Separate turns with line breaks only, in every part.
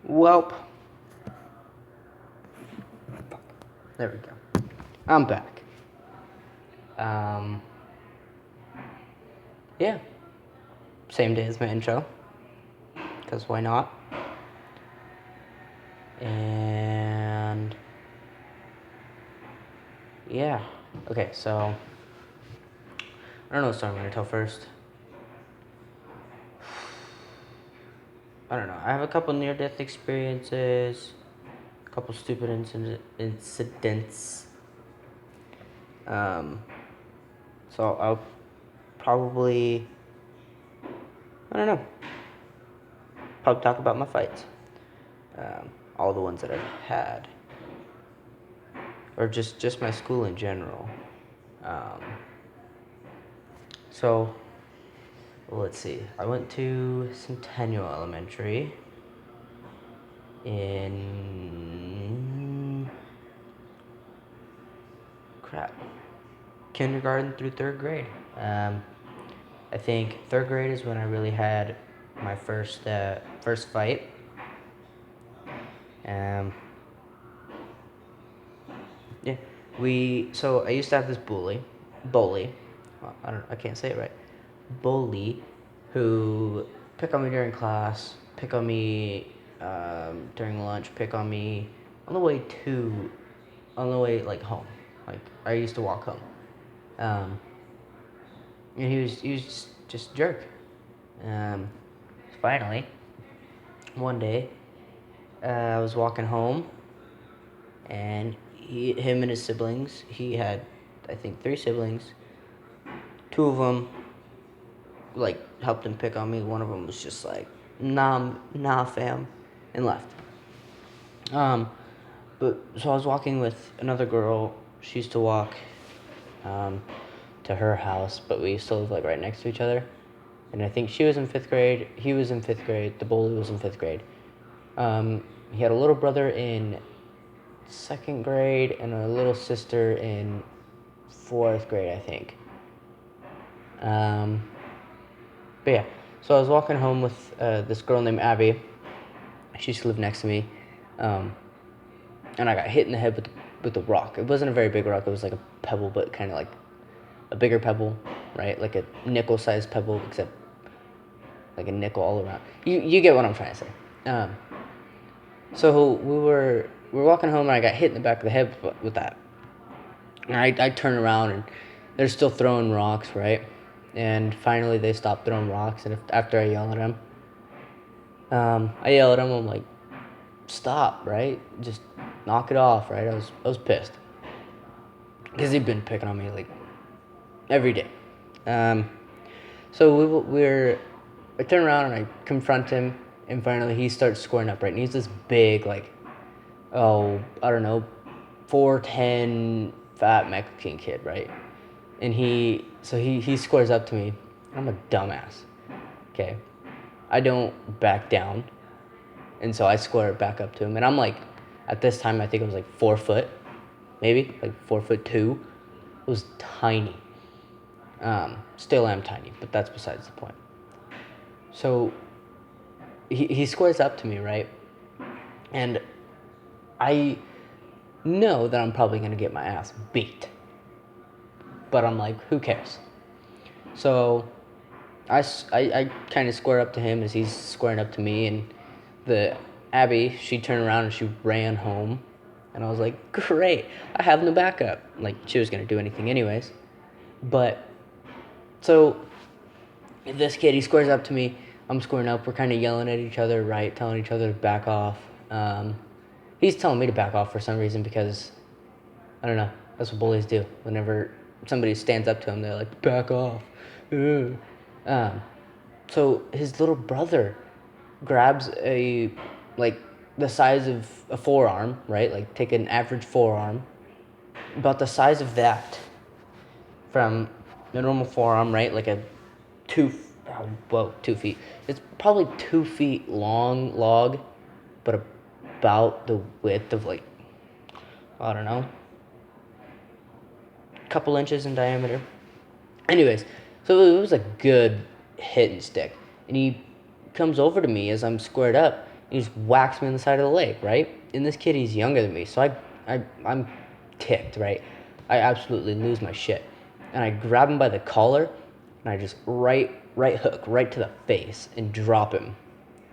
Welp. There we go. I'm back. Yeah. Same day as my intro. Because why not? And yeah. Okay, so I don't know what story I'm going to tell first. I don't know. I have a couple near-death experiences, a couple stupid incidents. So I'll probably, I don't know, probably talk about my fights. All the ones that I've had. Or just my school in general. So, let's see. I went to Centennial Elementary in kindergarten through third grade. I think third grade is when I really had my first fight. Yeah, so I used to have this bully. Well, I can't say it right. Bully, who pick on me during class, pick on me during lunch, pick on me on the way like home. Like I used to walk home, and he was just a jerk. Finally, one day, I was walking home, and him and his siblings. He had, I think, 3 siblings. 2 of them like helped him pick on me. One of them was just like, nah, fam, and left. But so I was walking with another girl. She used to walk to her house, but we used to live like right next to each other. And I think she was in 5th grade. He was in 5th grade. The bully was in 5th grade. He had a little brother in 2nd grade and a little sister in 4th grade, I think. But yeah, so I was walking home with this girl named Abby. She used to live next to me, and I got hit in the head with a rock. It wasn't a very big rock. It was like a pebble, but kind of like a bigger pebble, right? Like a nickel-sized pebble, except like a nickel all around. You get what I'm trying to say. So we were walking home, and I got hit in the back of the head with that. And I turn around, and they're still throwing rocks, right? And finally, they stopped throwing rocks, and after I yell at them, I'm like, stop, right? Just knock it off, right? I was pissed. Because he'd been picking on me, like, every day. So I turn around and I confront him, and finally he starts squaring up, right? And he's this big, like, I don't know, 4'10", fat Mexican kid, right? And he squares up to me. I'm a dumbass, okay? I don't back down. And so I square back up to him. And I'm like, at this time, I think I was like 4 foot, maybe, like 4'2". It was tiny. Still am tiny, but that's besides the point. So he squares up to me, right? And I know that I'm probably going to get my ass beat. But I'm like, who cares? So I kind of square up to him as he's squaring up to me, and the Abby, she turned around and she ran home, and I was like, great, I have no backup. Like, she was gonna do anything anyways. But so this kid, he squares up to me, I'm squaring up, we're kind of yelling at each other, right, telling each other to back off. He's telling me to back off for some reason, because I don't know, that's what bullies do. Whenever somebody stands up to him, they're like, back off. So his little brother grabs like the size of a forearm, right? Like take an average forearm, about the size of that from the normal forearm, right? Like a 2 feet. It's probably 2 feet long log, but about the width of like, I don't know, a couple inches in diameter. Anyways, so it was a good hit and stick. And he comes over to me as I'm squared up, and He just whacks me on the side of the leg, right? And this kid, he's younger than me, so I'm ticked, right? I absolutely lose my shit. And I grab him by the collar, and I just right hook right to the face and drop him.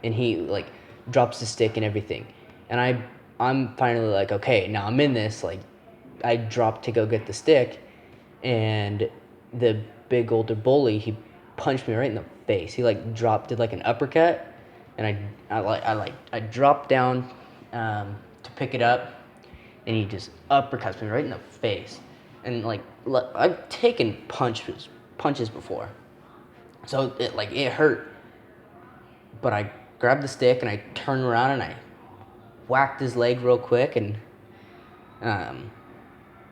And he like drops the stick and everything. And I'm finally like, okay, now I'm in this. Like, I dropped to go get the stick, and the big older bully, he punched me right in the face. He like did like an uppercut, and I dropped down to pick it up, and he just uppercuts me right in the face. And like I've taken punches before, so it hurt. But I grabbed the stick and I turned around and I whacked his leg real quick and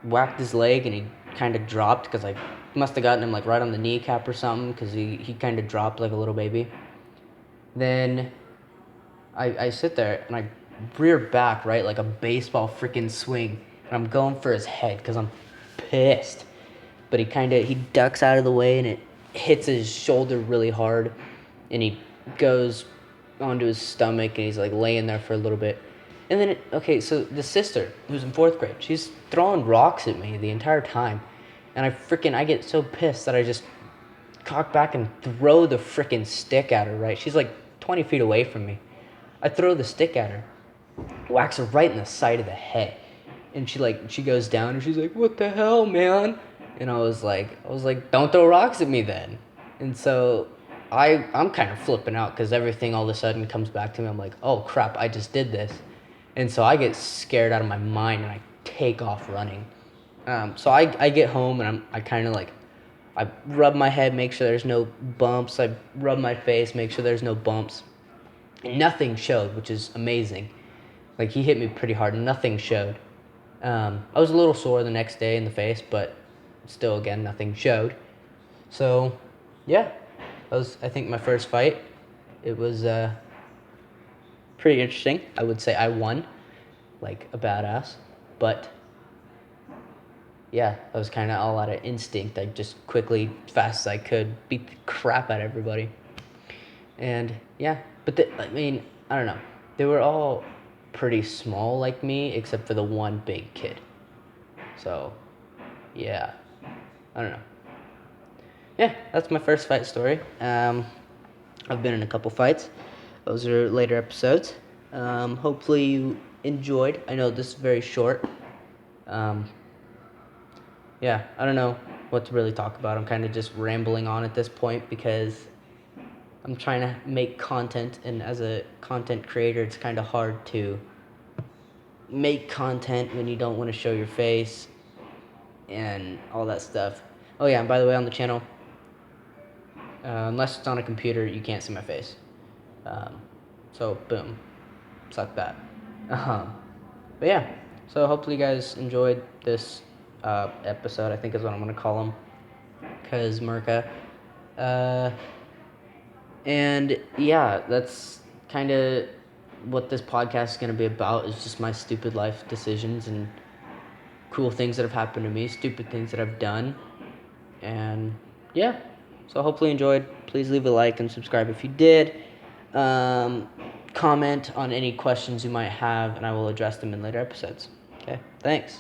whacked his leg, and he kind of dropped because I must have gotten him like right on the kneecap or something, because he kind of dropped like a little baby. Then I sit there and I rear back, right, like a baseball freaking swing, and I'm going for his head because I'm pissed. But he ducks out of the way and it hits his shoulder really hard, and he goes onto his stomach and he's like laying there for a little bit. And then, so the sister, who's in 4th grade, she's throwing rocks at me the entire time. And I get so pissed that I just cock back and throw the freaking stick at her, right? She's like 20 feet away from me. I throw the stick at her, whacks her right in the side of the head. And she goes down and she's like, "What the hell, man?" And I was like, "Don't throw rocks at me then." And so I'm kind of flipping out because everything all of a sudden comes back to me. I'm like, "Oh crap, I just did this." And so I get scared out of my mind and I take off running. So I get home and I kind of like, I rub my head, make sure there's no bumps. I rub my face, make sure there's no bumps. And nothing showed, which is amazing. Like, he hit me pretty hard and nothing showed. I was a little sore the next day in the face, but still, again, nothing showed. So, yeah, that was, I think, my first fight. It was pretty interesting. I would say I won, like a badass. But, yeah, I was kind of all out of instinct. I just quickly, fast as I could, beat the crap out of everybody. And, yeah, but I don't know. They were all pretty small like me, except for the one big kid. So, yeah, I don't know. Yeah, that's my first fight story. I've been in a couple fights. Those are later episodes. Hopefully you enjoyed. I know this is very short. Yeah, I don't know what to really talk about. I'm kind of just rambling on at this point because I'm trying to make content, and as a content creator, it's kind of hard to make content when you don't want to show your face and all that stuff. Oh yeah, and by the way, on the channel, unless it's on a computer, you can't see my face. So boom, suck that. But yeah, so hopefully you guys enjoyed this episode, I think is what I'm gonna call them, cause Merca. And yeah, that's kind of what this podcast is going to be about, is just my stupid life decisions and cool things that have happened to me, stupid things that I've done. And yeah, so hopefully you enjoyed. Please leave a like and subscribe if you did. Comment on any questions you might have, and I will address them in later episodes. Okay, thanks.